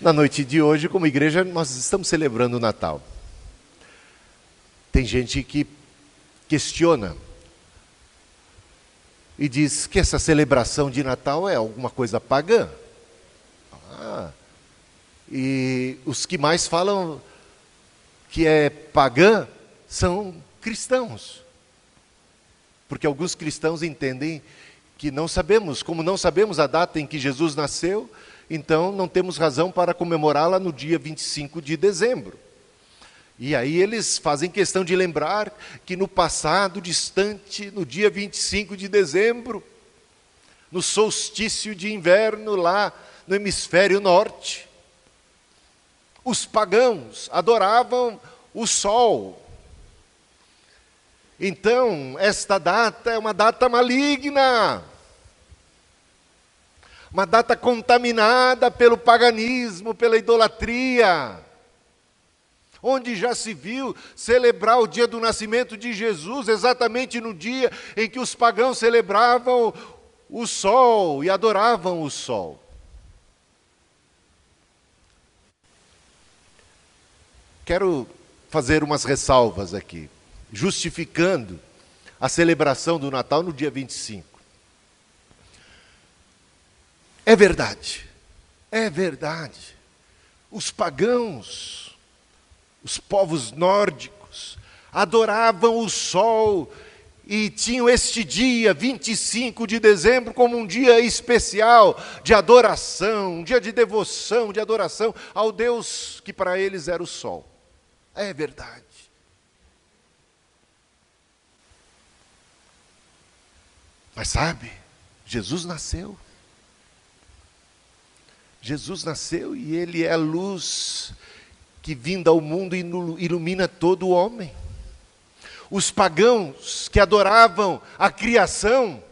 Na noite de hoje, como igreja, nós estamos celebrando o Natal. Tem gente que questiona e diz que essa celebração de Natal é alguma coisa pagã. E os que mais falam que é pagã são cristãos. Porque alguns cristãos entendem que não sabemos, como não sabemos a data em que Jesus nasceu, então não temos razão para comemorá-la no dia 25 de dezembro. E aí eles fazem questão de lembrar que no passado distante, no dia 25 de dezembro, no solstício de inverno lá no hemisfério norte, os pagãos adoravam o sol. Então, esta data é uma data maligna, uma data contaminada pelo paganismo, pela idolatria, onde já se viu celebrar o dia do nascimento de Jesus, exatamente no dia em que os pagãos celebravam o sol e adoravam o sol. Quero fazer umas ressalvas aqui, justificando a celebração do Natal no dia 25. É verdade. Os pagãos, os povos nórdicos, adoravam o sol e tinham este dia, 25 de dezembro, como um dia especial de adoração, um dia de devoção, de adoração ao Deus que para eles era o sol. É verdade. Mas sabe, Jesus nasceu. Jesus nasceu e Ele é a luz que vinda ao mundo ilumina todo o homem. Os pagãos que adoravam a criação,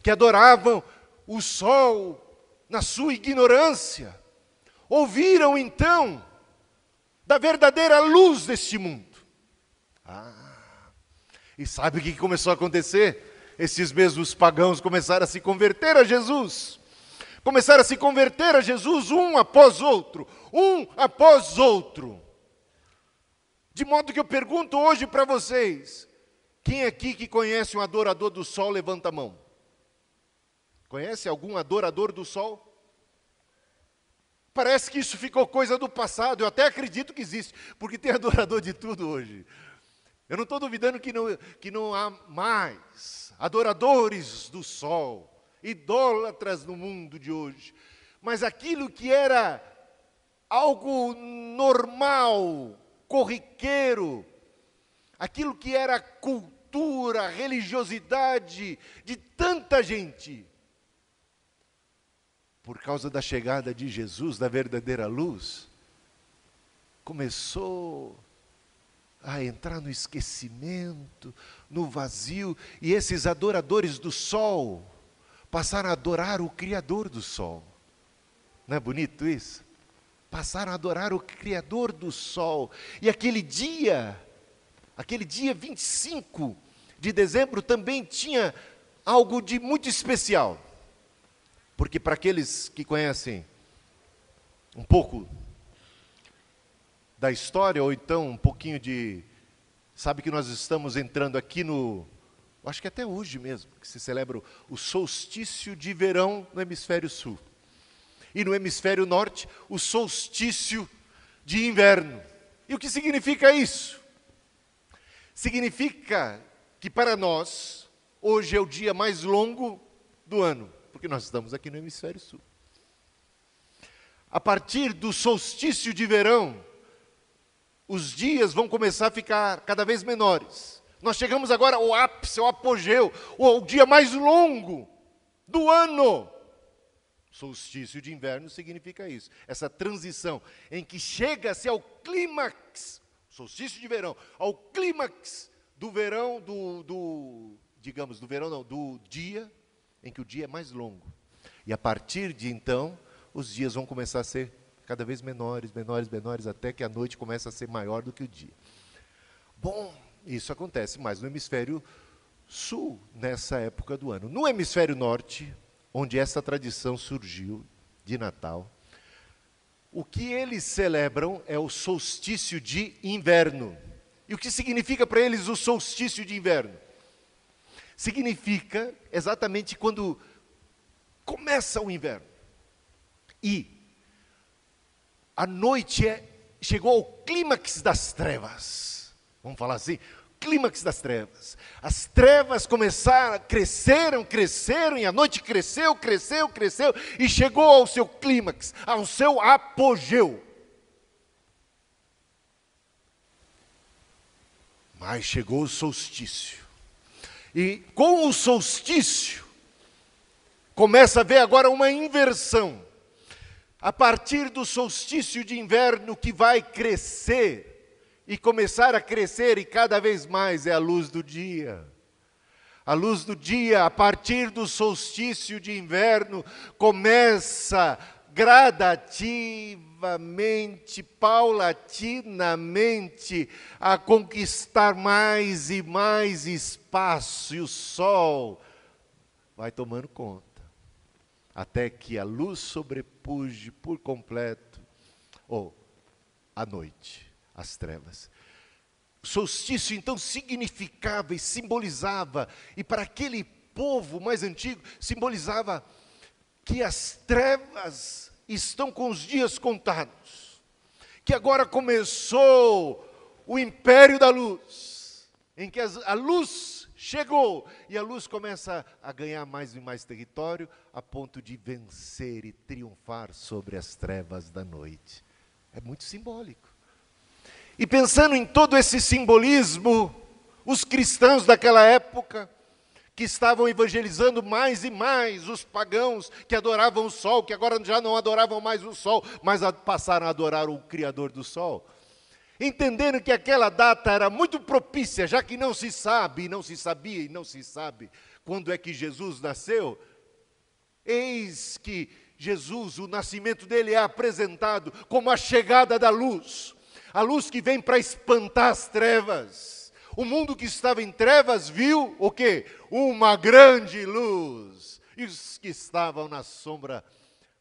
que adoravam o sol na sua ignorância, ouviram então da verdadeira luz deste mundo. E sabe o que começou a acontecer? Esses mesmos pagãos começaram a se converter a Jesus. Começaram a se converter a Jesus um após outro. De modo que eu pergunto hoje para vocês, quem aqui que conhece um adorador do sol, levanta a mão. Conhece algum adorador do sol? Parece que isso ficou coisa do passado, eu até acredito que existe, porque tem adorador de tudo hoje. Eu não estou duvidando que não há mais adoradores do sol, idólatras no mundo de hoje. Mas aquilo que era algo normal, corriqueiro, aquilo que era cultura, religiosidade de tanta gente, por causa da chegada de Jesus, da verdadeira luz, começou a entrar no esquecimento, no vazio, e esses adoradores do sol passaram a adorar o Criador do sol. Não é bonito isso? Passaram a adorar o Criador do sol. E aquele dia 25 de dezembro também tinha algo de muito especial. Porque para aqueles que conhecem um pouco da história, ou então um pouquinho sabe que nós estamos entrando aqui acho que até hoje mesmo, que se celebra o solstício de verão no hemisfério sul. E no hemisfério norte, o solstício de inverno. E o que significa isso? Significa que para nós, hoje é o dia mais longo do ano, porque nós estamos aqui no hemisfério sul. A partir do solstício de verão, os dias vão começar a ficar cada vez menores. Nós chegamos agora ao ápice, ao apogeu, o dia mais longo do ano. Solstício de inverno significa isso, essa transição em que chega-se ao clímax, solstício de verão, ao clímax do verão, do dia em que o dia é mais longo. E a partir de então, os dias vão começar a ser cada vez menores, até que a noite começa a ser maior do que o dia. Bom, isso acontece mais no hemisfério sul, nessa época do ano. No hemisfério norte, onde essa tradição surgiu de Natal, O que eles celebram é o solstício de inverno. E o que significa para eles o solstício de inverno? Significa exatamente quando começa o inverno. E a noite chegou ao clímax das trevas. Vamos falar assim? Clímax das trevas. As trevas começaram, cresceram, e a noite cresceu, e chegou ao seu clímax, ao seu apogeu. Mas chegou o solstício. E com o solstício, começa a haver agora uma inversão. A partir do solstício de inverno que vai crescer, e começar a crescer, e cada vez mais, é a luz do dia. A luz do dia, a partir do solstício de inverno, começa gradativamente, paulatinamente, a conquistar mais e mais espaço, e o sol vai tomando conta, até que a luz sobrepuje por completo, a noite, as trevas. O solstício, então, significava e simbolizava, e para aquele povo mais antigo, simbolizava que as trevas estão com os dias contados, que agora começou o império da luz, em que a luz chegou, e a luz começa a ganhar mais e mais território, a ponto de vencer e triunfar sobre as trevas da noite. É muito simbólico. E pensando em todo esse simbolismo, os cristãos daquela época, que estavam evangelizando mais e mais os pagãos que adoravam o sol, que agora já não adoravam mais o sol, mas passaram a adorar o Criador do sol, entendendo que aquela data era muito propícia, já que não se sabe, não se sabia e não se sabe quando é que Jesus nasceu. Eis que Jesus, o nascimento dele é apresentado como a chegada da luz, a luz que vem para espantar as trevas. O mundo que estava em trevas viu o quê? Uma grande luz. E os que estavam na sombra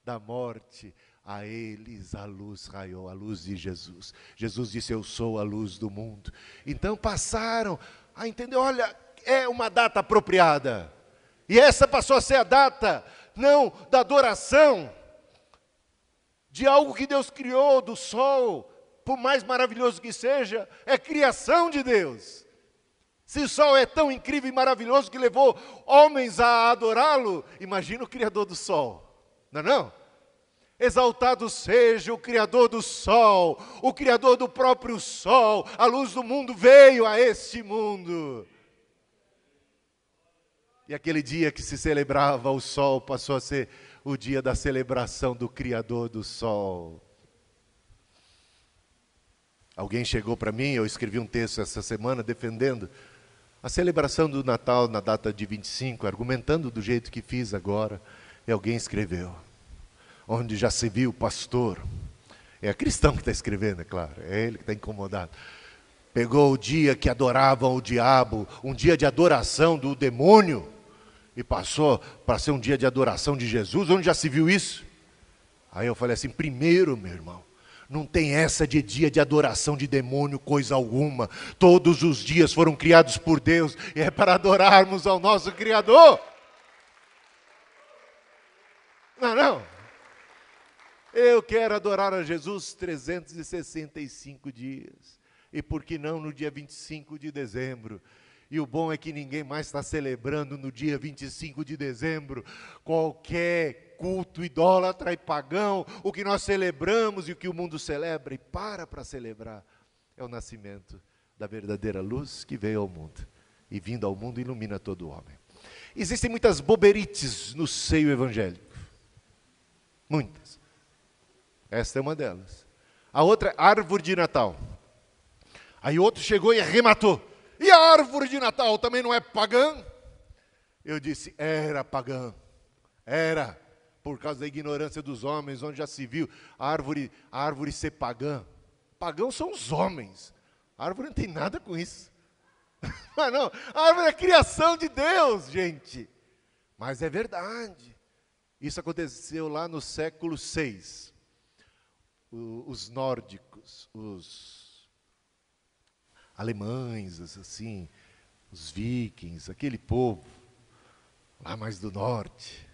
da morte, a eles a luz raiou, a luz de Jesus. Jesus disse: eu sou a luz do mundo. Então passaram a entender, olha, é uma data apropriada. E essa passou a ser a data, não da adoração, de algo que Deus criou, do sol, por mais maravilhoso que seja, é criação de Deus. Se o sol é tão incrível e maravilhoso que levou homens a adorá-lo, imagina o Criador do sol, não é não? Exaltado seja o Criador do sol, o Criador do próprio sol, a luz do mundo veio a este mundo. E aquele dia que se celebrava o sol passou a ser o dia da celebração do Criador do sol. Alguém chegou para mim, eu escrevi um texto essa semana defendendo a celebração do Natal na data de 25, argumentando do jeito que fiz agora. E alguém escreveu, onde já se viu pastor, é cristão que está escrevendo, é claro, é ele que está incomodado. Pegou o dia que adoravam o diabo, um dia de adoração do demônio, e passou para ser um dia de adoração de Jesus. Onde já se viu isso? Aí eu falei assim, primeiro, meu irmão, não tem essa de dia de adoração de demônio, coisa alguma. Todos os dias foram criados por Deus, e é para adorarmos ao nosso Criador. Não. Eu quero adorar a Jesus 365 dias. E por que não no dia 25 de dezembro? E o bom é que ninguém mais está celebrando no dia 25 de dezembro qualquer culto idólatra e pagão. O que nós celebramos e o que o mundo celebra e para celebrar é o nascimento da verdadeira luz que veio ao mundo. E vindo ao mundo ilumina todo homem. Existem muitas boberites no seio evangélico. Muitas. Esta é uma delas. A outra é árvore de Natal. Aí outro chegou e arrematou. E a árvore de Natal também não é pagã? Eu disse, era pagã. Era, por causa da ignorância dos homens, onde já se viu a árvore ser pagã. Pagãos são os homens. A árvore não tem nada com isso. Mas não, a árvore é a criação de Deus, gente. Mas é verdade. Isso aconteceu lá no século VI. os nórdicos, os alemães, assim, os vikings, aquele povo lá mais do norte,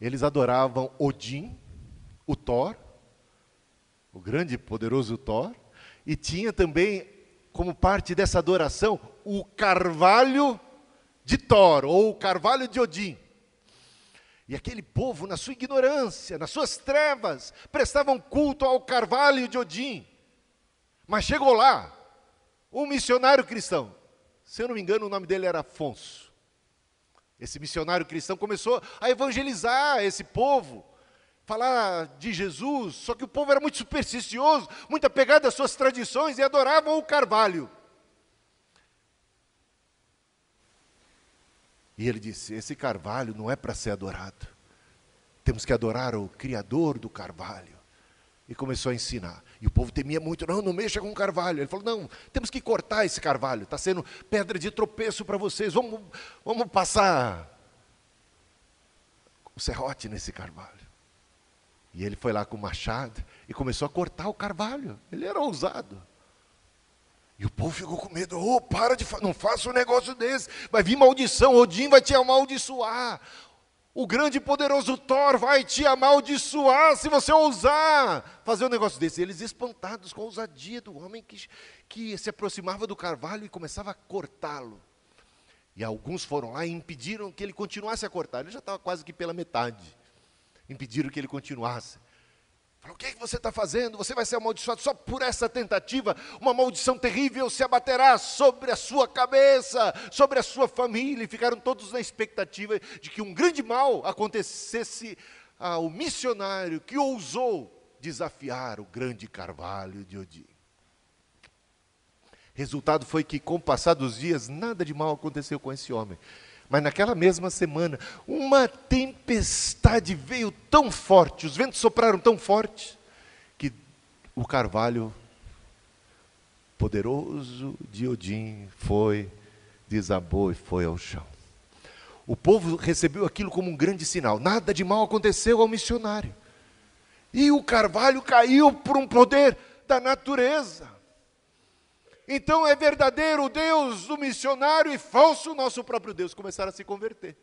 eles adoravam Odin, o Thor, o grande e poderoso Thor, e tinha também, como parte dessa adoração, o carvalho de Thor, ou o carvalho de Odin. E aquele povo, na sua ignorância, nas suas trevas, prestavam culto ao carvalho de Odin. Mas chegou lá, um missionário cristão, se eu não me engano o nome dele era Afonso. Esse missionário cristão começou a evangelizar esse povo, falar de Jesus, só que o povo era muito supersticioso, muito apegado às suas tradições e adoravam o carvalho. E ele disse, esse carvalho não é para ser adorado. Temos que adorar o Criador do carvalho. E começou a ensinar. E o povo temia muito, não mexa com o carvalho. Ele falou, não, temos que cortar esse carvalho. Está sendo pedra de tropeço para vocês. Vamos passar o serrote nesse carvalho. E ele foi lá com o machado e começou a cortar o carvalho. Ele era ousado. E o povo ficou com medo. Não faça um negócio desse. Vai vir maldição, Odin vai te amaldiçoar. O grande e poderoso Thor vai te amaldiçoar se você ousar fazer um negócio desse. Eles espantados com a ousadia do homem que se aproximava do carvalho e começava a cortá-lo. E alguns foram lá e impediram que ele continuasse a cortar. Ele já estava quase que pela metade. Impediram que ele continuasse. Falaram, o que você está fazendo? Você vai ser amaldiçoado só por essa tentativa. Uma maldição terrível se abaterá sobre a sua cabeça, sobre a sua família. E ficaram todos na expectativa de que um grande mal acontecesse ao missionário que ousou desafiar o grande carvalho de Odin. Resultado foi que, com o passar dos dias, nada de mal aconteceu com esse homem. Mas naquela mesma semana, uma tempestade veio tão forte, os ventos sopraram tão forte, que o carvalho poderoso de Odin desabou e foi ao chão. O povo recebeu aquilo como um grande sinal. Nada de mal aconteceu ao missionário. E o carvalho caiu por um poder da natureza. Então é verdadeiro o Deus do missionário e falso o nosso próprio Deus. Começaram a se converter.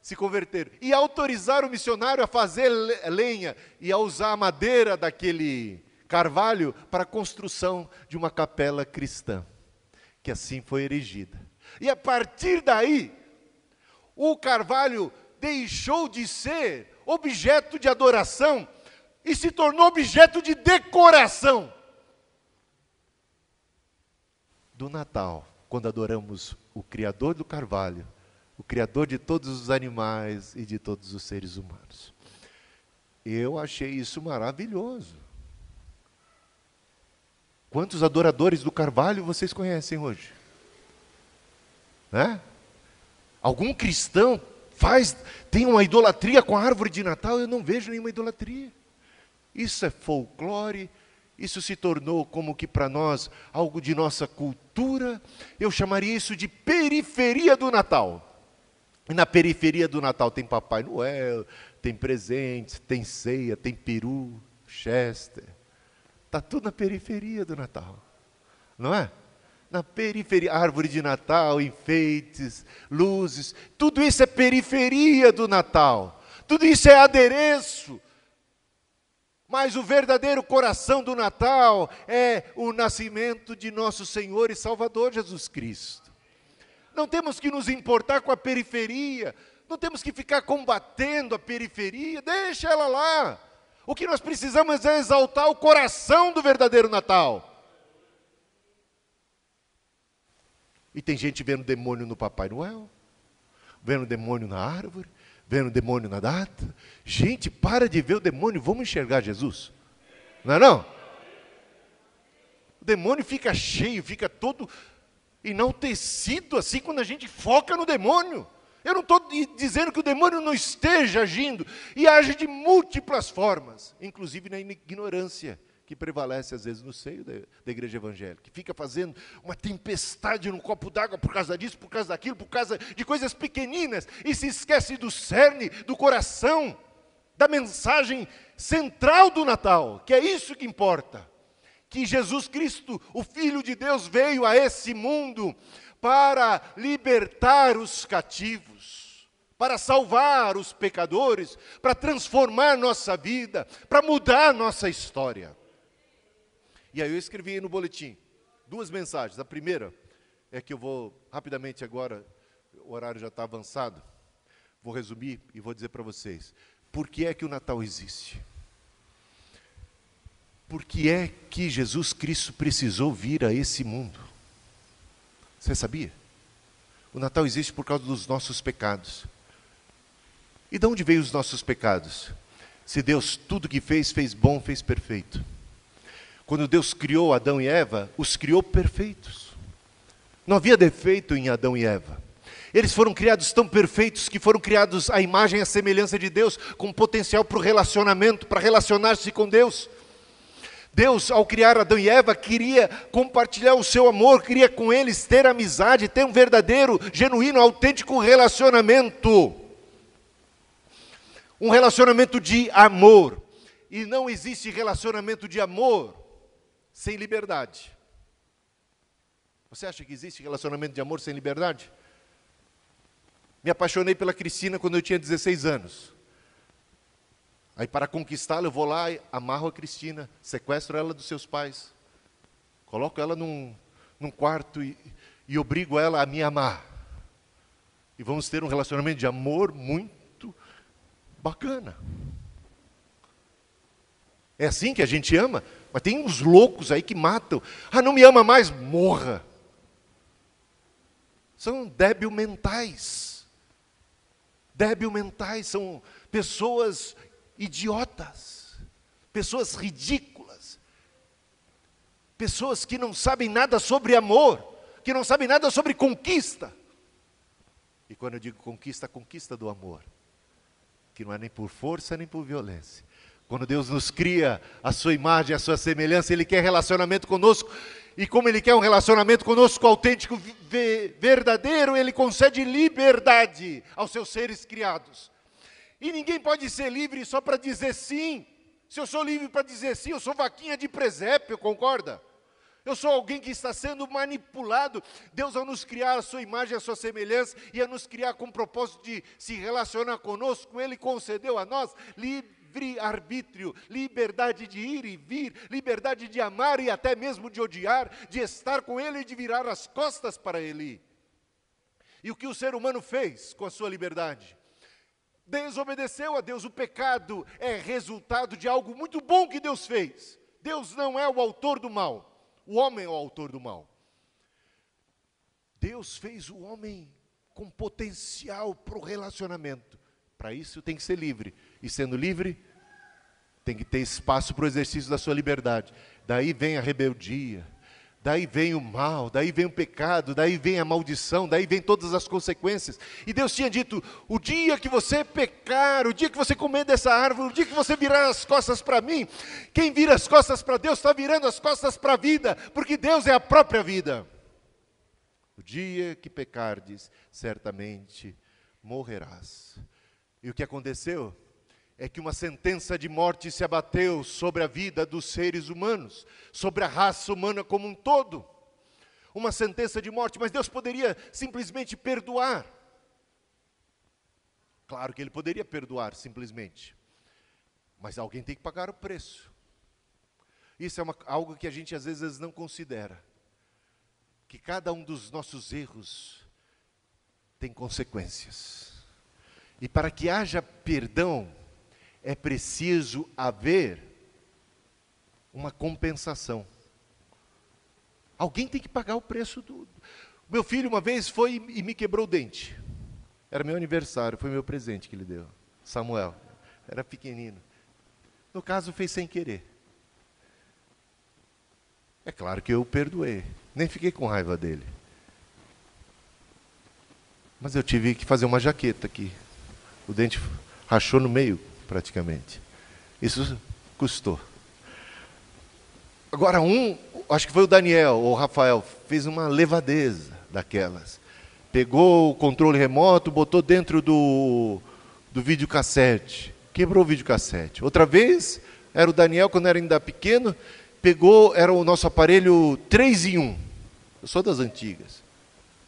Se converteram. E autorizaram o missionário a fazer lenha e a usar a madeira daquele carvalho para a construção de uma capela cristã, que assim foi erigida. E a partir daí, o carvalho deixou de ser objeto de adoração e se tornou objeto de decoração. Do Natal, quando adoramos o Criador do carvalho, o Criador de todos os animais e de todos os seres humanos. Eu achei isso maravilhoso. Quantos adoradores do carvalho vocês conhecem hoje? Né? Algum cristão tem uma idolatria com a árvore de Natal? Eu não vejo nenhuma idolatria. Isso é folclore. Isso se tornou como que para nós algo de nossa cultura. Eu chamaria isso de periferia do Natal. E na periferia do Natal tem Papai Noel, tem presentes, tem ceia, tem peru, chester. Está tudo na periferia do Natal, não é? Na periferia, árvore de Natal, enfeites, luzes, tudo isso é periferia do Natal. Tudo isso é adereço. Mas o verdadeiro coração do Natal é o nascimento de nosso Senhor e Salvador Jesus Cristo. Não temos que nos importar com a periferia, não temos que ficar combatendo a periferia, deixa ela lá. O que nós precisamos é exaltar o coração do verdadeiro Natal. E tem gente vendo demônio no Papai Noel, vendo demônio na árvore, vendo demônio na data. Gente, para de ver o demônio, vamos enxergar Jesus. Não é não? O demônio fica cheio, fica todo enaltecido assim quando a gente foca no demônio. Eu não estou dizendo que o demônio não esteja agindo, e age de múltiplas formas, inclusive na ignorância que prevalece às vezes no seio da igreja evangélica, que fica fazendo uma tempestade no copo d'água por causa disso, por causa daquilo, por causa de coisas pequeninas, e se esquece do cerne, do coração. da mensagem central do Natal, que é isso que importa. Que Jesus Cristo, o Filho de Deus, veio a esse mundo para libertar os cativos, para salvar os pecadores, para transformar nossa vida, para mudar nossa história. E aí eu escrevi no boletim 2 mensagens. A primeira é que eu vou rapidamente agora, o horário já está avançado, vou resumir e vou dizer para vocês. Por que é que o Natal existe? Por que é que Jesus Cristo precisou vir a esse mundo? Você sabia? O Natal existe por causa dos nossos pecados. E de onde veio os nossos pecados? Se Deus tudo que fez, fez bom, fez perfeito. Quando Deus criou Adão e Eva, os criou perfeitos. Não havia defeito em Adão e Eva. Eles foram criados tão perfeitos que foram criados à imagem e à semelhança de Deus, com potencial para o relacionamento, para relacionar-se com Deus. Deus, ao criar Adão e Eva, queria compartilhar o seu amor, queria com eles ter amizade, ter um verdadeiro, genuíno, autêntico relacionamento. Um relacionamento de amor. E não existe relacionamento de amor sem liberdade. Você acha que existe relacionamento de amor sem liberdade? Me apaixonei pela Cristina quando eu tinha 16 anos. Aí para conquistá-la eu vou lá e amarro a Cristina, sequestro ela dos seus pais, coloco ela num quarto e obrigo ela a me amar. E vamos ter um relacionamento de amor muito bacana. É assim que a gente ama, mas tem uns loucos aí que matam. Ah, não me ama mais? Morra. São débil mentais. Débil mentais, são pessoas idiotas, pessoas ridículas, pessoas que não sabem nada sobre amor, que não sabem nada sobre conquista. E quando eu digo conquista, a conquista do amor, que não é nem por força nem por violência. Quando Deus nos cria a sua imagem, a sua semelhança, Ele quer relacionamento conosco, e como Ele quer um relacionamento conosco autêntico, verdadeiro, Ele concede liberdade aos seus seres criados. E ninguém pode ser livre só para dizer sim. Se eu sou livre para dizer sim, eu sou vaquinha de presépio, concorda? Eu sou alguém que está sendo manipulado. Deus, ao nos criar a sua imagem, a sua semelhança, e a nos criar com o propósito de se relacionar conosco, Ele concedeu a nós livre-arbítrio, liberdade de ir e vir, liberdade de amar e até mesmo de odiar, de estar com Ele e de virar as costas para Ele. E o que o ser humano fez com a sua liberdade? Desobedeceu a Deus. O pecado é resultado de algo muito bom que Deus fez. Deus não é o autor do mal, o homem é o autor do mal. Deus fez o homem com potencial para o relacionamento. Para isso tem que ser livre, e sendo livre, tem que ter espaço para o exercício da sua liberdade. Daí vem a rebeldia, daí vem o mal, daí vem o pecado, daí vem a maldição, daí vem todas as consequências. E Deus tinha dito, o dia que você pecar, o dia que você comer dessa árvore, o dia que você virar as costas para mim, quem vira as costas para Deus está virando as costas para a vida, porque Deus é a própria vida. O dia que pecardes, certamente morrerás. E o que aconteceu é que uma sentença de morte se abateu sobre a vida dos seres humanos, sobre a raça humana como um todo. Uma sentença de morte, mas Deus poderia simplesmente perdoar. Claro que Ele poderia perdoar simplesmente, mas alguém tem que pagar o preço. Isso é algo que a gente às vezes não considera, que cada um dos nossos erros tem consequências. E para que haja perdão, é preciso haver uma compensação. Alguém tem que pagar o preço do... Meu filho uma vez foi e me quebrou o dente. Era meu aniversário, foi meu presente que ele deu. Samuel, era pequenino. No caso, fez sem querer. É claro que eu o perdoei. Nem fiquei com raiva dele. Mas eu tive que fazer uma jaqueta aqui. O dente rachou no meio, praticamente. Isso custou. Agora acho que foi o Daniel ou o Rafael, fez uma levadeza daquelas. Pegou o controle remoto, botou dentro do videocassete. quebrou o videocassete. Outra vez, era o Daniel, quando era ainda pequeno, pegou, era o nosso aparelho 3 em 1. Eu sou das antigas.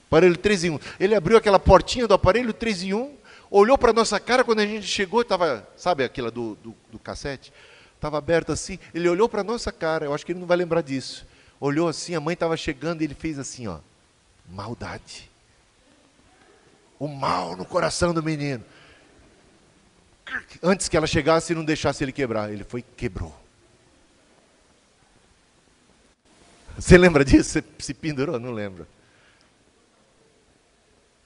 Aparelho 3 em 1. Ele abriu aquela portinha do aparelho 3 em 1, olhou para a nossa cara quando a gente chegou, estava, sabe aquela do cassete? Estava aberto assim, ele olhou para a nossa cara, eu acho que ele não vai lembrar disso. Olhou assim, a mãe estava chegando e ele fez assim, ó, maldade. O mal no coração do menino. Antes que ela chegasse e não deixasse ele quebrar, ele foi e quebrou. Você lembra disso? Você se pendurou? Não lembra.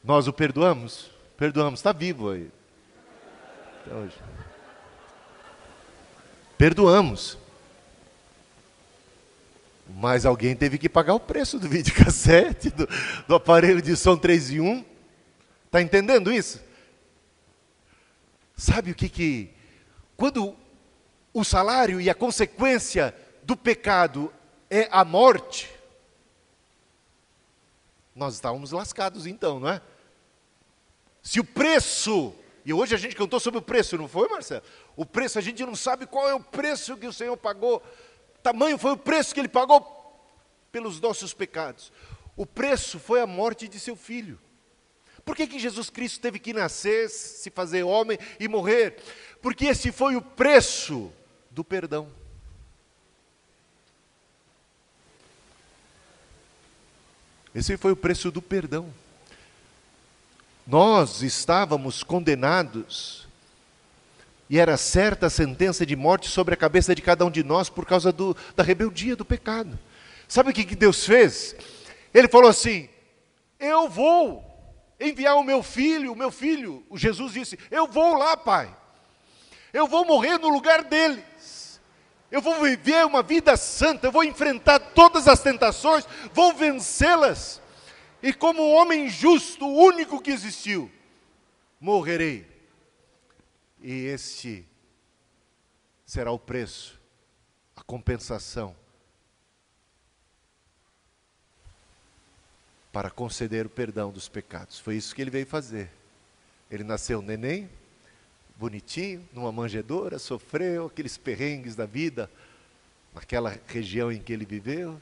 Nós o perdoamos? Perdoamos, está vivo aí. Até hoje. Perdoamos. Mas alguém teve que pagar o preço do videocassete, do aparelho de som 3 em 1. Está entendendo isso? Sabe o que... Quando o salário e a consequência do pecado é a morte, nós estávamos lascados então, não é? Se o preço... E hoje a gente cantou sobre o preço, não foi, Marcelo? O preço, a gente não sabe qual é o preço que o Senhor pagou. Tamanho foi o preço que Ele pagou pelos nossos pecados. O preço foi a morte de seu Filho. Por que Jesus Cristo teve que nascer, se fazer homem e morrer? Porque esse foi o preço do perdão. Esse foi o preço do perdão. Nós estávamos condenados e era certa a sentença de morte sobre a cabeça de cada um de nós por causa da rebeldia, do pecado. Sabe o que Deus fez? Ele falou assim, eu vou enviar o meu filho, o Jesus disse, eu vou lá, Pai. Eu vou morrer no lugar deles. Eu vou viver uma vida santa, eu vou enfrentar todas as tentações, vou vencê-las. E como um homem justo, o único que existiu, morrerei. E este será o preço, a compensação, para conceder o perdão dos pecados. Foi isso que ele veio fazer. Ele nasceu neném, bonitinho, numa manjedoura, sofreu aqueles perrengues da vida, naquela região em que ele viveu,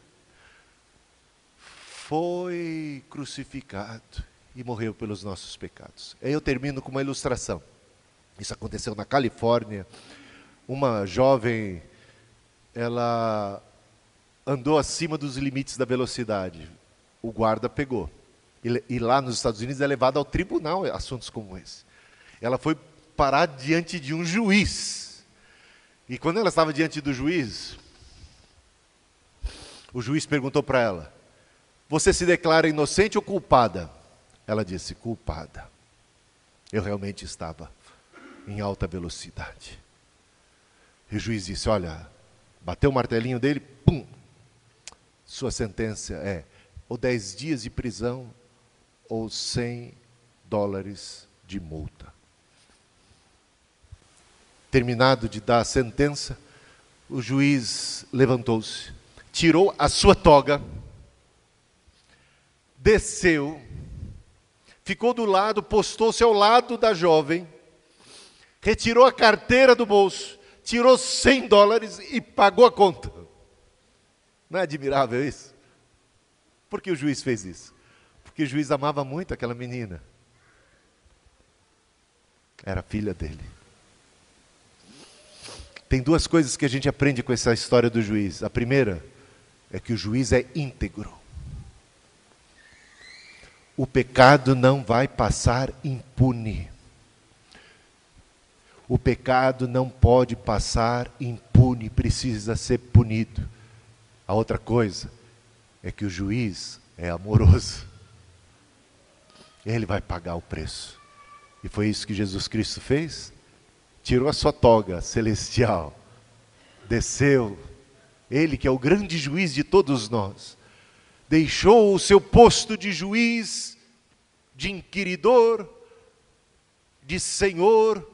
foi crucificado e morreu pelos nossos pecados. Aí eu termino com uma ilustração. Isso aconteceu na Califórnia. Uma jovem, ela andou acima dos limites da velocidade. O guarda pegou. E lá nos Estados Unidos é levado ao tribunal assuntos como esse. Ela foi parar diante de um juiz. E quando ela estava diante do juiz, o juiz perguntou para ela, você se declara inocente ou culpada? Ela disse, culpada. Eu realmente estava em alta velocidade. E o juiz disse, olha, bateu o martelinho dele, pum. Sua sentença é ou 10 dias de prisão ou $100 de multa. Terminado de dar a sentença, o juiz levantou-se, tirou a sua toga, desceu, ficou do lado, postou-se ao lado da jovem, retirou a carteira do bolso, tirou $100 e pagou a conta. Não é admirável isso? Por que o juiz fez isso? Porque o juiz amava muito aquela menina. Era filha dele. Tem duas coisas que a gente aprende com essa história do juiz. A primeira é que o juiz é íntegro. O pecado não vai passar impune. O pecado não pode passar impune, precisa ser punido. A outra coisa é que o juiz é amoroso. Ele vai pagar o preço. E foi isso que Jesus Cristo fez. Tirou a sua toga celestial, desceu, ele que é o grande juiz de todos nós, deixou o seu posto de juiz, de inquiridor, de senhor,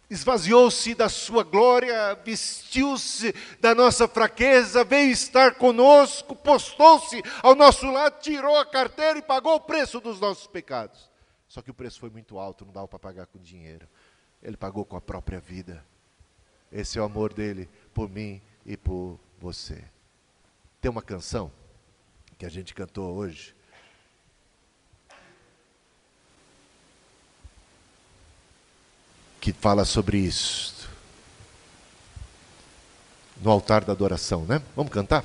esvaziou-se da sua glória, vestiu-se da nossa fraqueza, veio estar conosco, postou-se ao nosso lado, tirou a carteira e pagou o preço dos nossos pecados. Só que o preço foi muito alto, não dava para pagar com dinheiro. Ele pagou com a própria vida. Esse é o amor dele por mim e por você. Tem uma canção que a gente cantou hoje, que fala sobre isso. No altar da adoração, né? Vamos cantar?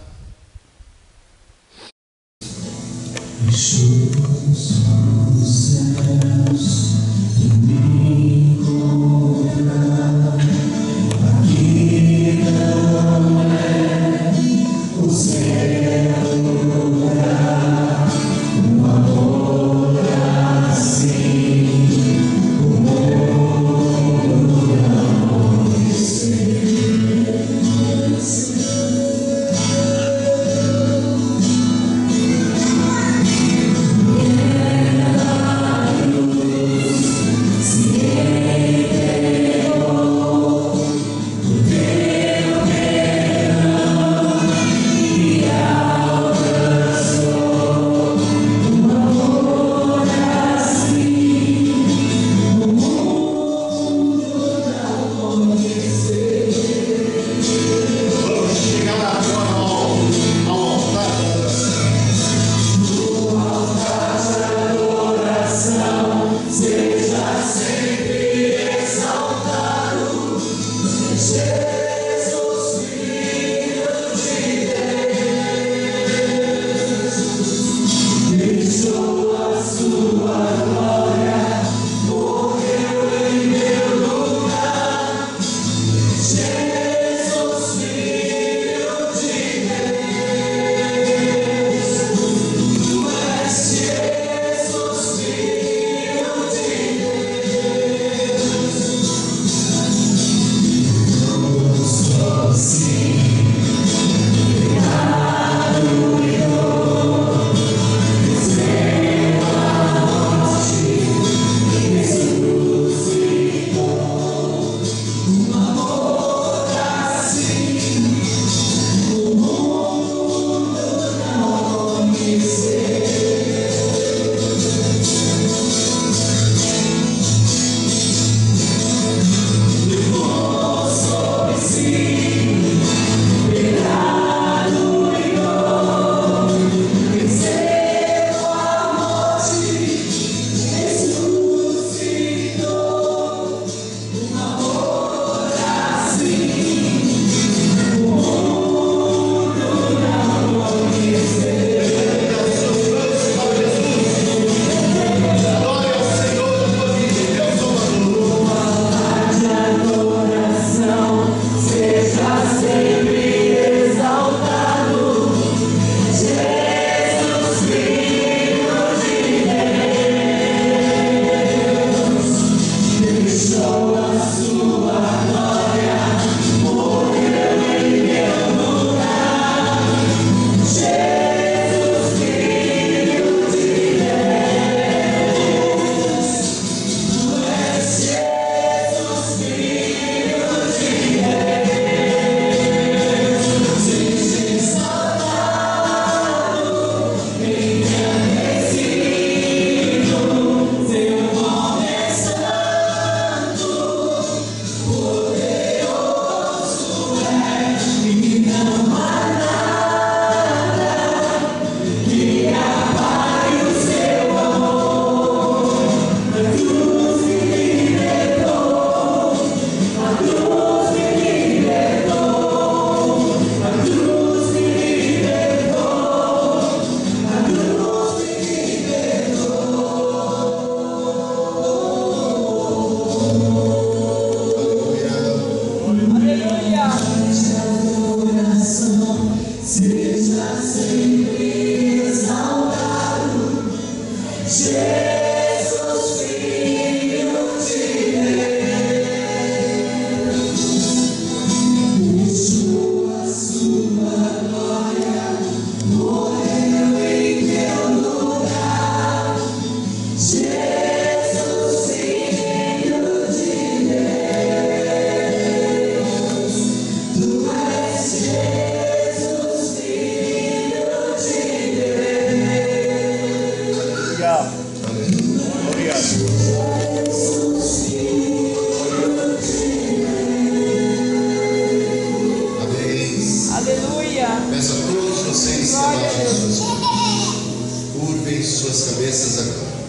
cabeças agora.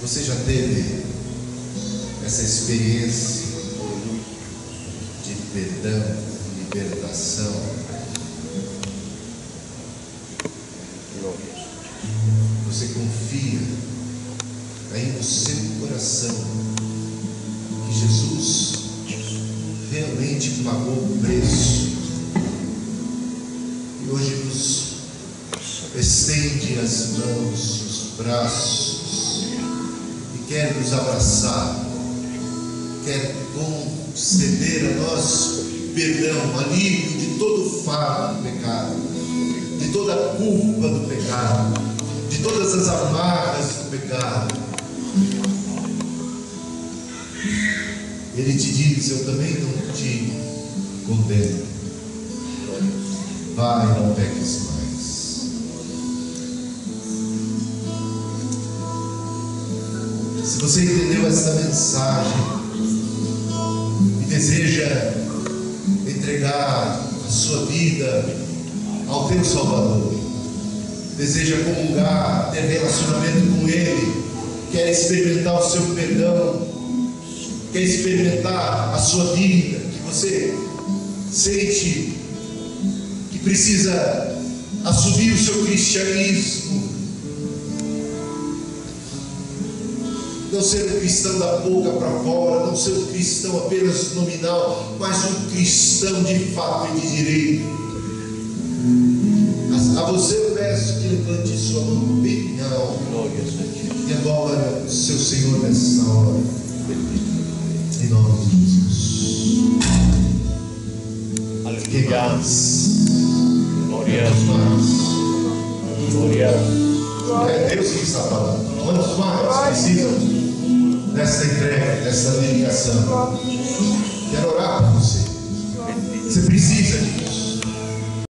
Você já teve essa experiência de perdão, libertação? Você confia aí no seu coração que Jesus realmente pagou o preço e hoje nos estende as mãos, os braços e quer nos abraçar, quer conceder a nós perdão, alívio de todo o fardo do pecado, de toda a culpa do pecado, de todas as amarras do pecado. Ele te diz: eu também não te condeno. Vai, não peques mais. Se você entendeu esta mensagem e deseja entregar a sua vida ao teu Salvador, deseja comungar, ter relacionamento com Ele, quer experimentar o seu perdão, quer experimentar a sua vida, que você sente que precisa assumir o seu cristianismo, não ser um cristão da boca para fora, não ser um cristão apenas nominal, mas um cristão de fato e de direito. A você eu peço que levante sua mão bem alto e adore o seu Senhor nessa hora, em nome de Jesus. Que mais? Glória É Deus que está falando. Quantos mais precisam dessa entrega, dessa dedicação? Quero orar por você. Você precisa disso.